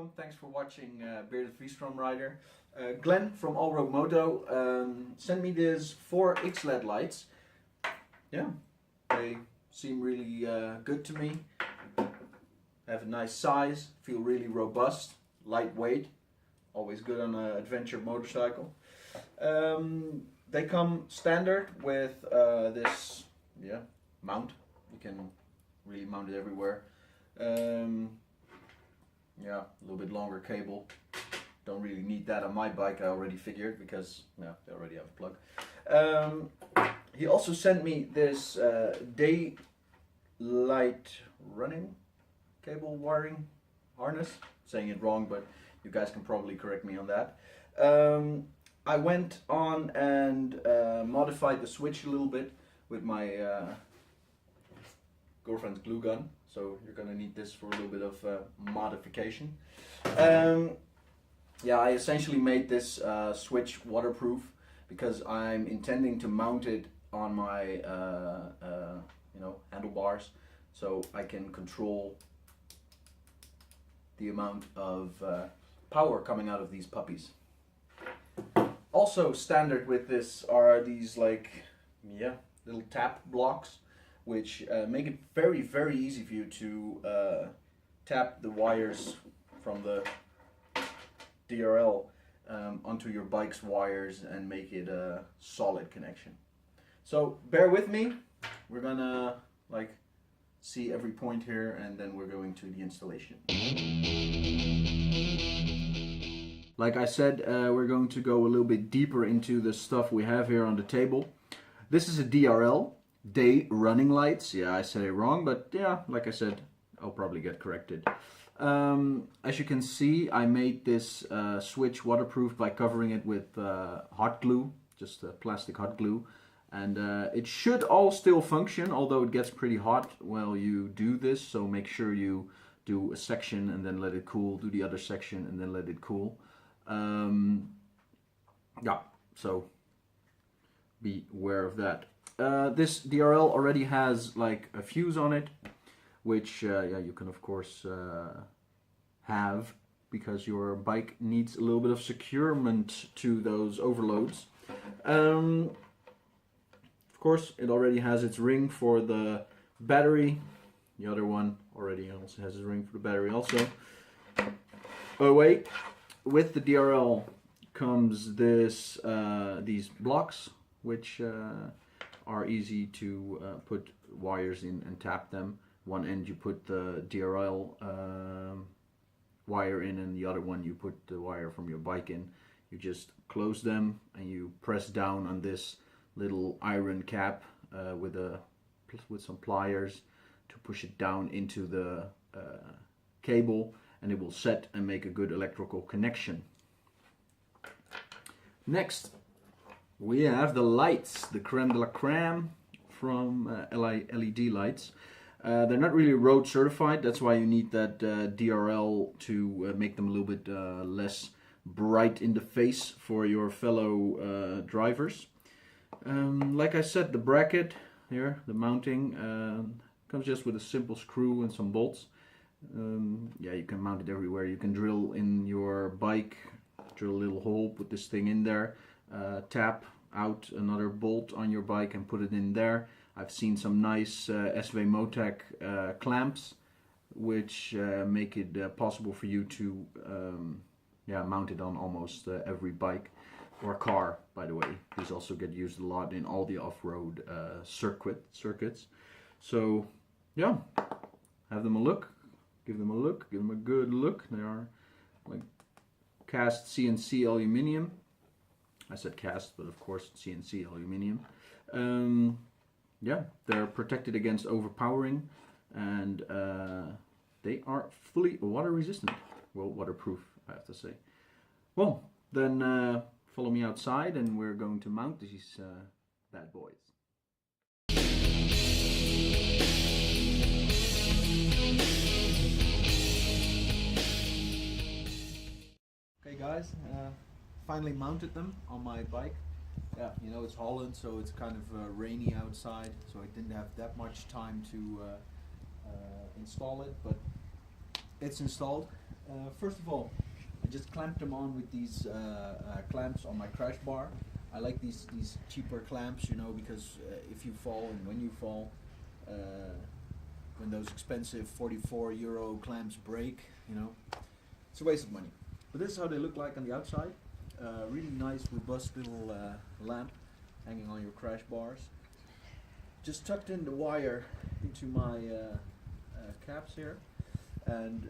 welcome. Thanks for watching Bearded VSTROM Rider. Glenn from ALLROADMOTO sent me these 4X LED lights. Yeah, they seem really good to me. Have a nice size, feel really robust, lightweight. Always good on an adventure motorcycle. They come standard with this mount. You can really mount it everywhere. Yeah, a little bit longer cable. Don't really need that on my bike, I already figured, because they already have a plug. He also sent me this daylight running cable wiring harness. Saying it wrong, but you guys can probably correct me on that. I went on and modified the switch a little bit with my girlfriend's glue gun. So you're gonna need this for a little bit of modification. Yeah, I essentially made this switch waterproof because I'm intending to mount it on my handlebars, so I can control the amount of power coming out of these puppies. Also standard with this are these little tap blocks, which make it very, very easy for you to tap the wires from the DRL onto your bike's wires and make it a solid connection. So bear with me, we're gonna see every point here and then we're going to the installation. Like I said, we're going to go a little bit deeper into the stuff we have here on the table. This is a DRL. Day running lights. Yeah, I said it wrong, but yeah, like I said, I'll probably get corrected. As you can see, I made this switch waterproof by covering it with hot glue, just plastic hot glue, and it should all still function, although it gets pretty hot while you do this, so make sure you do a section and then let it cool, do the other section and then let it cool. Yeah, so be aware of that. This DRL already has a fuse on it, which you can of course have because your bike needs a little bit of securement to those overloads. Of course, it already has its ring for the battery. The other one already also has a ring for the battery also. Oh wait, with the DRL comes this these blocks, which are easy to put wires in and tap them. One end you put the DRL wire in, and the other one you put the wire from your bike in. You just close them and you press down on this little iron cap with some pliers to push it down into the cable, and it will set and make a good electrical connection. Next, we have the lights, the creme de la creme from LED lights. They're not really road certified, that's why you need that DRL to make them a little bit less bright in the face for your fellow drivers. Like I said, the bracket here, the mounting, comes just with a simple screw and some bolts. Yeah, you can mount it everywhere. You can drill in your bike, drill a little hole, put this thing in there. Tap out another bolt on your bike and put it in there. I've seen some nice SV Motec clamps, which make it possible for you to mount it on almost every bike or car, by the way. These also get used a lot in all the off-road circuits. So yeah, have them a look, give them a good look. They are cast CNC aluminum. I said cast, but of course CNC aluminum. Yeah, they're protected against overpowering, and they are fully water resistant. Well, waterproof, I have to say. Well, then follow me outside and we're going to mount these bad boys. Okay guys, finally mounted them on my bike. Yeah, you know, it's Holland, so it's kind of rainy outside, so I didn't have that much time to install it, but it's installed. First of all, I just clamped them on with these clamps on my crash bar. I like these cheaper clamps, you know, because if you fall and when you fall, when those expensive 44 euro clamps break, you know, it's a waste of money. But this is how they look like on the outside. Really nice, robust little lamp hanging on your crash bars. Just tucked in the wire into my caps here, and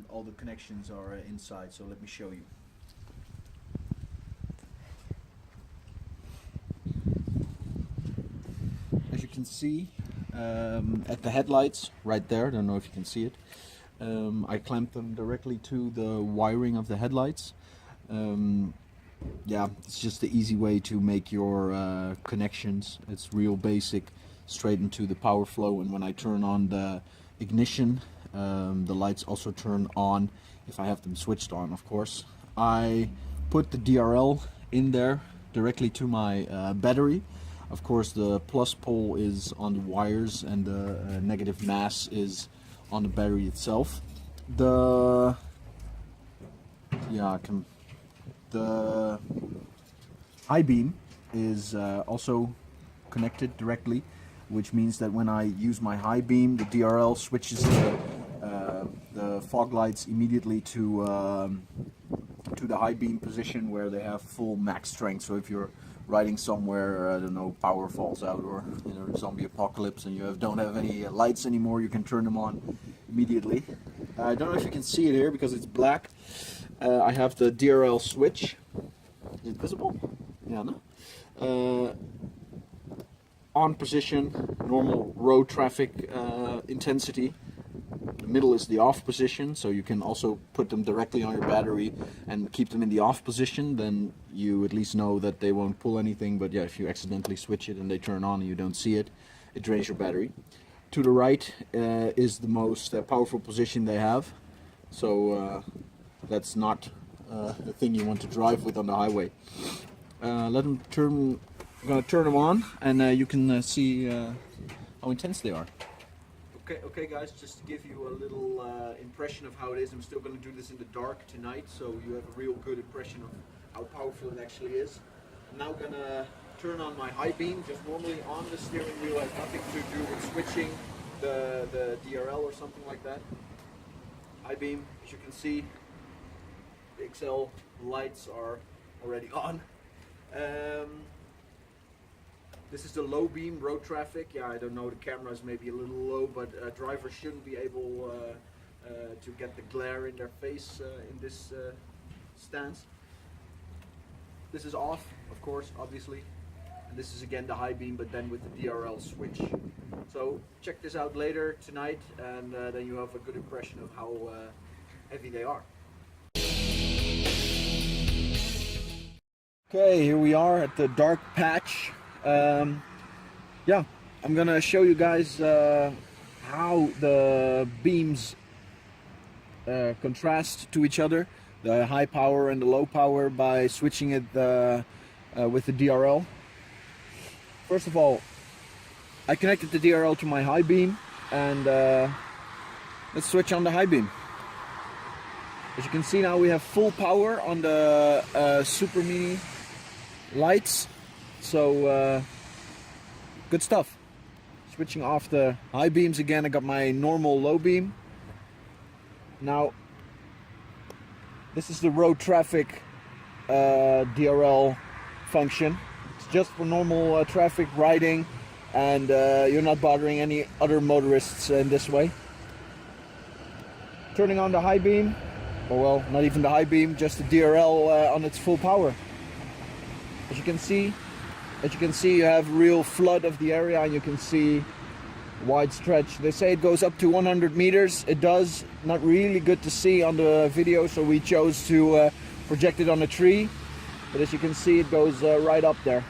all the connections are inside, so let me show you. As you can see, at the headlights right there, I don't know if you can see it, I clamped them directly to the wiring of the headlights. Yeah, it's just the easy way to make your connections. It's real basic, straight into the power flow, and when I turn on the ignition, the lights also turn on if I have them switched on, of course. I put the DRL in there directly to my battery. Of course, the plus pole is on the wires and the negative mass is on the battery itself. The high beam is also connected directly, which means that when I use my high beam, the DRL switches the fog lights immediately to the high beam position where they have full max strength. So if you're riding somewhere, I don't know, power falls out, or you know, zombie apocalypse, and you don't have any lights anymore, you can turn them on immediately. I don't know if you can see it here because it's black. I have the DRL switch. Is it visible? Yeah, no? On position, normal road traffic intensity. The middle is the off position, so you can also put them directly on your battery and keep them in the off position. Then you at least know that they won't pull anything, but yeah, if you accidentally switch it and they turn on and you don't see it, it drains your battery. To the right is the most powerful position they have, so that's not the thing you want to drive with on the highway. Let them turn. I'm gonna turn them on, and you can see how intense they are. Okay, guys, just to give you a little impression of how it is. I'm still gonna do this in the dark tonight, so you have a real good impression of how powerful it actually is. I'm now gonna turn on my high beam, just normally on the steering wheel, has nothing to do with switching the DRL or something like that. High beam, as you can see, the XL lights are already on. This is the low beam road traffic. Yeah, I don't know, the camera is maybe a little low, but drivers shouldn't be able to get the glare in their face in this stance. This is off, of course, obviously. And this is again the high beam, but then with the DRL switch. So check this out later tonight, and then you have a good impression of how heavy they are. Okay, here we are at the dark patch. Yeah, I'm gonna show you guys how the beams contrast to each other, the high power and the low power, by switching it with the DRL. First of all, I connected the DRL to my high beam, and let's switch on the high beam. As you can see now, we have full power on the SUPERMINI lights, so good stuff. Switching off the high beams again, I got my normal low beam. Now, this is the road traffic DRL function. It's just for normal traffic riding, and you're not bothering any other motorists in this way. Turning on the high beam, or well, not even the high beam, just the DRL on its full power. As you can see, you have real flood of the area, and you can see wide stretch. They say it goes up to 100 meters. It does. Not really good to see on the video, so we chose to project it on a tree. But as you can see, it goes right up there.